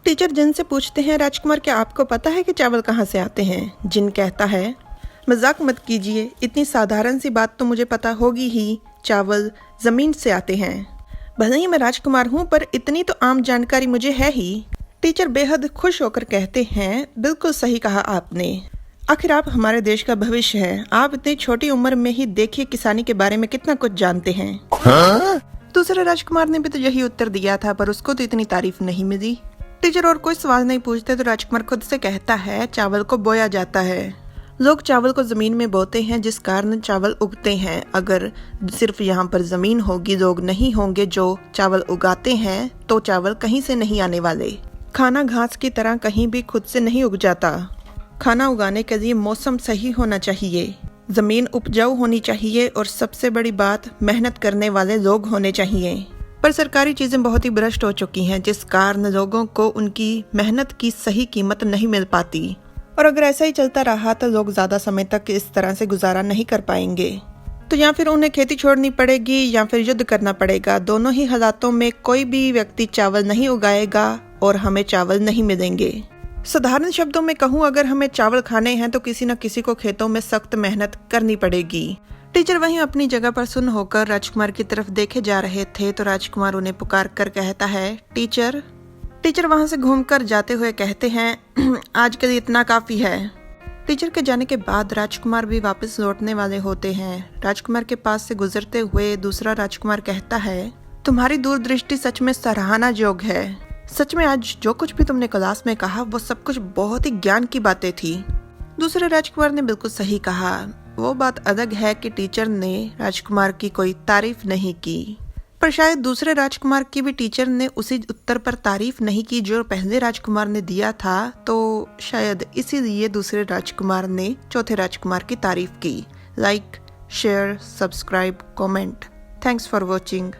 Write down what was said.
Teacher जिन से पूछते हैं, राजकुमार क्या आपको पता है कि चावल कहाँ से आते हैं? जिन कहता है, मजाक मत कीजिए, इतनी साधारण सी बात तो मुझे पता होगी ही, चावल जमीन से आते हैं। भले ही मैं राजकुमार हूँ पर इतनी तो आम जानकारी मुझे है ही। टीचर बेहद खुश होकर कहते हैं, बिल्कुल सही कहा आपने, आखिर आप हमारे देश का भविष्य है। आप इतनी छोटी उम्र में ही देखिए किसानी के बारे में कितना कुछ जानते हैं। दूसरे राजकुमार ने भी तो यही उत्तर दिया था पर उसको तो इतनी तारीफ नहीं मिली। टीचर और कोई सवाल नहीं पूछते तो राजकुमार खुद से कहता है, चावल को बोया जाता है। लोग चावल को जमीन में बोते हैं जिस कारण चावल उगते हैं। अगर सिर्फ यहाँ पर जमीन होगी, लोग नहीं होंगे जो चावल उगाते हैं, तो चावल कहीं से नहीं आने वाले। खाना घास की तरह कहीं भी खुद से नहीं उग जाता। खाना उगाने के लिए मौसम सही होना चाहिए, जमीन उपजाऊ होनी चाहिए और सबसे बड़ी बात, मेहनत करने वाले लोग होने चाहिए। पर सरकारी चीजें बहुत ही भ्रष्ट हो चुकी हैं जिस कारण लोगों को उनकी मेहनत की सही कीमत नहीं मिल पाती। और अगर ऐसा ही चलता रहा तो लोग ज्यादा समय तक इस तरह से गुजारा नहीं कर पाएंगे। तो या फिर उन्हें खेती छोड़नी पड़ेगी या फिर युद्ध करना पड़ेगा। दोनों ही हालातों में कोई भी व्यक्ति चावल नहीं उगाएगा और हमें चावल नहीं मिलेंगे। साधारण शब्दों में कहूँ, अगर हमें चावल खाने हैं तो किसी न किसी को खेतों में सख्त मेहनत करनी पड़ेगी। टीचर वहीं अपनी जगह पर सुन्न होकर राजकुमार की तरफ देखे जा रहे थे तो राजकुमार उन्हें पुकार कर कहता है, टीचर। टीचर वहां से घूमकर जाते हुए कहते हैं, आज के लिए इतना काफी है। टीचर के जाने के बाद राजकुमार भी वापस लौटने वाले होते हैं। राजकुमार के पास से गुजरते हुए दूसरा राजकुमार कहता है, तुम्हारी दूरदृष्टि सच में सराहना योग्य है। सच में आज जो कुछ भी तुमने क्लास में कहा वो सब कुछ बहुत ही ज्ञान की बातें थी। दूसरे राजकुमार ने बिल्कुल सही कहा। वो बात अलग है कि टीचर ने राजकुमार की कोई तारीफ नहीं की, पर शायद दूसरे राजकुमार की भी टीचर ने उसी उत्तर पर तारीफ नहीं की जो पहले राजकुमार ने दिया था। तो शायद इसीलिए दूसरे राजकुमार ने चौथे राजकुमार की तारीफ की। Like, share, subscribe, comment. Thanks for watching.